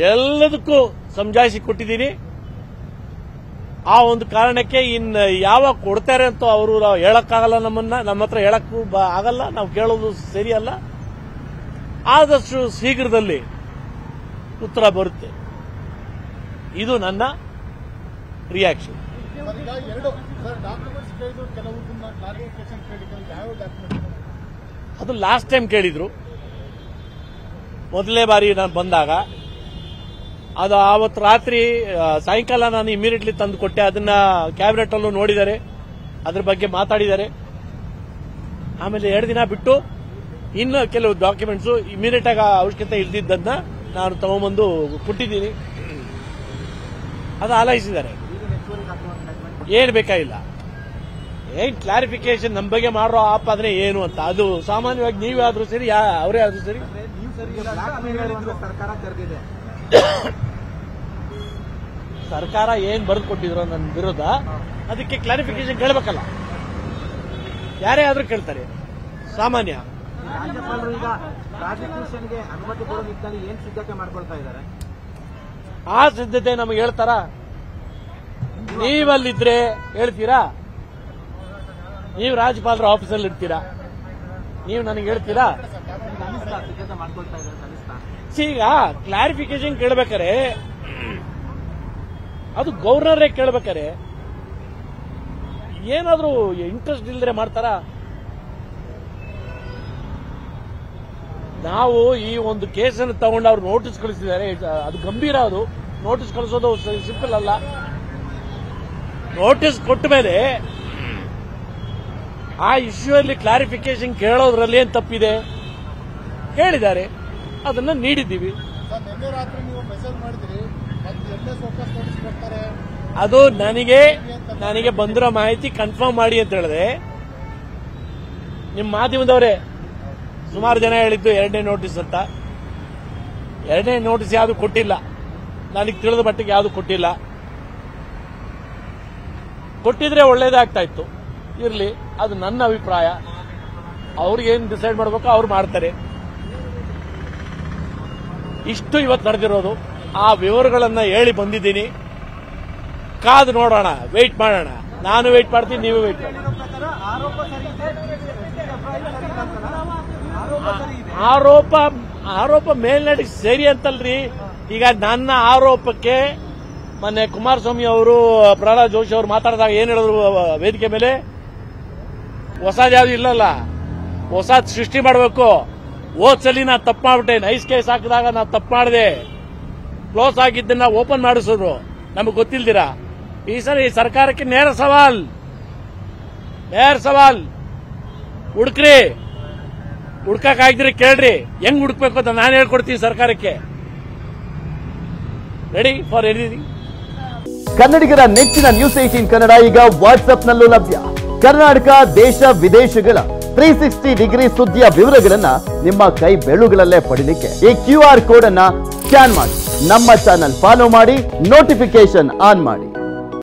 ಎಲ್ಲದಕ್ಕೂ ಸಮಜಾಯಿಸಿ ಕೊಟ್ಟಿದ್ದೀನಿ. ಆ ಒಂದು ಕಾರಣಕ್ಕೆ ಇನ್ನು ಯಾವಾಗ ಕೊಡ್ತಾರೆ ಅಂತ ಅವರು ಹೇಳಕ್ಕಾಗಲ್ಲ, ನಮ್ಮ ಹತ್ರ ಹೇಳಕ್ಕೂ ಆಗಲ್ಲ, ನಾವು ಕೇಳೋದು ಸರಿಯಲ್ಲ. ಆದಷ್ಟು ಶೀಘ್ರದಲ್ಲಿ ಉತ್ತರ ಬರುತ್ತೆ. ಇದು ನನ್ನ ರಿಯಾಕ್ಷನ್. ಅದು ಲಾಸ್ಟ್ ಟೈಮ್ ಕೇಳಿದ್ರು, ಮೊದಲನೇ ಬಾರಿ ನಾನು ಬಂದಾಗ. ಅದು ಆವತ್ತು ರಾತ್ರಿ ಸಾಯಂಕಾಲ ನಾನು ಇಮಿಡಿಯೇಟ್ಲಿ ತಂದು ಕೊಟ್ಟೆ. ಅದನ್ನ ಕ್ಯಾಬಿನೆಟ್ ಅಲ್ಲೂ ನೋಡಿದ್ದಾರೆ, ಅದ್ರ ಬಗ್ಗೆ ಮಾತಾಡಿದ್ದಾರೆ. ಆಮೇಲೆ 2 ದಿನ ಬಿಟ್ಟು ಇನ್ನು ಕೆಲವು ಡಾಕ್ಯುಮೆಂಟ್ಸ್ ಇಮಿಡಿಯೇಟ್ ಆಗಿ ಅವಶ್ಯಕತೆ ಇಲ್ದಿದ್ದನ್ನ ನಾನು ತಗೊಂಡ್ಬಂದು ಕೊಟ್ಟಿದ್ದೀನಿ. ಅದು ಆಲೈಸಿದ್ದಾರೆ. ಏನ್ ಬೇಕಾಗಿಲ್ಲ, ಏನ್ ಕ್ಲಾರಿಫಿಕೇಶನ್ ನಮ್ಮ ಬಗ್ಗೆ ಮಾಡೋ ಆಪಾದನೆ ಏನು ಅಂತ. ಅದು ಸಾಮಾನ್ಯವಾಗಿ ನೀವೇ ಆದ್ರೂ ಸರಿ, ಅವರೇ ಆದ್ರೂ ಸರಿ. ಸರ್ಕಾರ ಏನ್ ಬರೆದು ಕೊಟ್ಟಿದ್ರು ನನ್ನ ವಿರೋಧ, ಅದಕ್ಕೆ ಕ್ಲಾರಿಫಿಕೇಶನ್ ಕೇಳಬೇಕಲ್ಲ. ಯಾರೇ ಆದ್ರೂ ಕೇಳ್ತಾರೆ, ಸಾಮಾನ್ಯ. ರಾಜ್ಯಪಾಲರು ಈಗ ಪ್ರಾಸಿಕ್ಯೂಷನ್ಗೆ ಅನುಮತಿ ಕೊಡೋ ನಿಟ್ಟಿನಲ್ಲಿ ಏನ್ ಸಿದ್ಧತೆ ಮಾಡ್ಕೊಳ್ತಾ ಇದ್ದಾರೆ? ಆ ಸಿದ್ಧತೆ ನಮಗೆ ಹೇಳ್ತಾರ? ನೀವಲ್ಲಿದ್ರೆ ಹೇಳ್ತೀರಾ? ನೀವು ರಾಜ್ಯಪಾಲರ ಆಫೀಸಲ್ಲಿ ಇರ್ತೀರಾ, ನೀವು ನನಗೆ ಹೇಳ್ತೀರಾ? ಸಿದ್ಧತೆ ಮಾಡ್ಕೊಳ್ತಾ ಇದ್ದಾರೆ ಅನಿಸ್ತಾ? ಈಗ ಕ್ಲಾರಿಫಿಕೇಶನ್ ಕೇಳಬೇಕಾರೆ ಅದು ಗವರ್ನರೇ ಕೇಳಬೇಕಾರೆ ಏನಾದ್ರೂ ಇಂಟ್ರೆಸ್ಟ್ ಇಲ್ದ್ರೆ ಮಾಡ್ತಾರ? ನಾವು ಈ ಒಂದು ಕೇಸನ್ನು ತಗೊಂಡು ಅವ್ರು ನೋಟಿಸ್ ಕಳಿಸಿದ್ದಾರೆ. ಅದು ಗಂಭೀರ. ಅದು ನೋಟಿಸ್ ಕಳಿಸೋದು ಸಿಂಪಲ್ ಅಲ್ಲ. ನೋಟಿಸ್ ಕೊಟ್ಟ ಮೇಲೆ ಆ ಇಶ್ಯೂ ಅಲ್ಲಿ ಕ್ಲಾರಿಫಿಕೇಶನ್ ಕೇಳೋದ್ರಲ್ಲಿ ಏನ್ ತಪ್ಪಿದೆ? ಹೇಳಿದ್ದಾರೆ, ಅದನ್ನ ನೀಡಿದ್ದೀವಿ. ಅದು ನನಗೆ ಬಂದಿರೋ ಮಾಹಿತಿ ಕನ್ಫರ್ಮ್ ಮಾಡಿ ಅಂತ ಹೇಳಿದೆ. ನಿಮ್ಮ ಮಾಧ್ಯಮದವರೇ ಸುಮಾರು ಜನ ಹೇಳಿದ್ದು 2ನೇ ನೋಟಿಸ್ ಅಂತ. 2ನೇ ನೋಟಿಸ್ ಯಾವುದು ಕೊಟ್ಟಿಲ್ಲ, ನನಗೆ ತಿಳಿದ ಮಟ್ಟಿಗೆ ಯಾವುದು ಕೊಟ್ಟಿಲ್ಲ. ಕೊಟ್ಟಿದ್ರೆ ಒಳ್ಳೇದಾಗ್ತಾ ಇತ್ತು. ಇರಲಿ, ಅದು ನನ್ನ ಅಭಿಪ್ರಾಯ. ಅವ್ರಿಗೇನು ಡಿಸೈಡ್ ಮಾಡಬೇಕು ಅವ್ರು ಮಾಡ್ತಾರೆ. ಇಷ್ಟು ಇವತ್ತು ನಡೆದಿರೋದು. ಆ ವಿವರಗಳನ್ನ ಹೇಳಿ ಬಂದಿದ್ದೀನಿ. ಕಾದು ನೋಡೋಣ, ವೆಯ್ಟ್ ಮಾಡೋಣ. ನಾನು ವೆಯ್ಟ್ ಮಾಡ್ತೀನಿ, ನೀವು ವೆಯ್ಟ್ ಮಾಡಿ. ಆರೋಪ ಮೇಲ್ನಡೆ ಸರಿ ಅಂತಲ್ರಿ. ಈಗ ನನ್ನ ಆರೋಪಕ್ಕೆ ಮೊನ್ನೆ ಕುಮಾರಸ್ವಾಮಿ ಅವರು, ಪ್ರಹ್ಲಾದ್ ಜೋಶಿ ಅವರು ಮಾತಾಡಿದಾಗ ಏನ್ ಹೇಳಿದ್ರು ವೇದಿಕೆ ಮೇಲೆ? ಹೊಸದು ಯಾವ್ದು ಇಲ್ಲಲ್ಲ, ಹೊಸದ್ ಸೃಷ್ಟಿ ಮಾಡಬೇಕು. ಹೋದ್ಸಲಿ ನಾ ತಪ್ಪು ಮಾಡ್ಬಿಟ್ಟೆ, ನೈಸ್ ಕೇಸ್ ಹಾಕಿದಾಗ ನಾ ತಪ್ಪು ಮಾಡಿದೆ. ಕ್ಲೋಸ್ ಆಗಿದ್ದನ್ನ ಓಪನ್ ಮಾಡಿಸಿದ್ರು, ನಮಗ್ ಗೊತ್ತಿಲ್ದಿರಾ. ಈ ಸರಿ ಸರ್ಕಾರಕ್ಕೆ ನೇರ ಸವಾಲ್, ಹುಡುಕ್ರಿ. ಹುಡ್ಕಕ್ಕಾಗಿದ್ರೆ ಕೇಳ್ರಿ, ಹೆಂಗ್ ಹುಡುಕ್ಬೇಕು ಅಂತ ನಾನು ಹೇಳ್ಕೊಡ್ತೀನಿ ಸರ್ಕಾರಕ್ಕೆ. Ready for anything. ಕನ್ನಡಿಗರ ನೆಚ್ಚಿನ ನ್ಯೂಸ್ 18 ಕನ್ನಡ ಈಗ ವಾಟ್ಸ್ಆಪ್ನಲ್ಲೂ ಲಭ್ಯ. ಕರ್ನಾಟಕ, ದೇಶ ವಿದೇಶಗಳ 360 ಡಿಗ್ರಿ ಸುದ್ದಿಯ ವಿವರಗಳನ್ನ ನಿಮ್ಮ ಕೈ ಬೆರಳುಗಳಲ್ಲೇ ಪಡಿಲಿಕ್ಕೆ ಈ QR ಕೋಡ್ ಅನ್ನ ಸ್ಕ್ಯಾನ್ ಮಾಡಿ, ನಮ್ಮ ಚಾನಲ್ ಫಾಲೋ ಮಾಡಿ, ನೋಟಿಫಿಕೇಶನ್ ಆನ್ ಮಾಡಿ.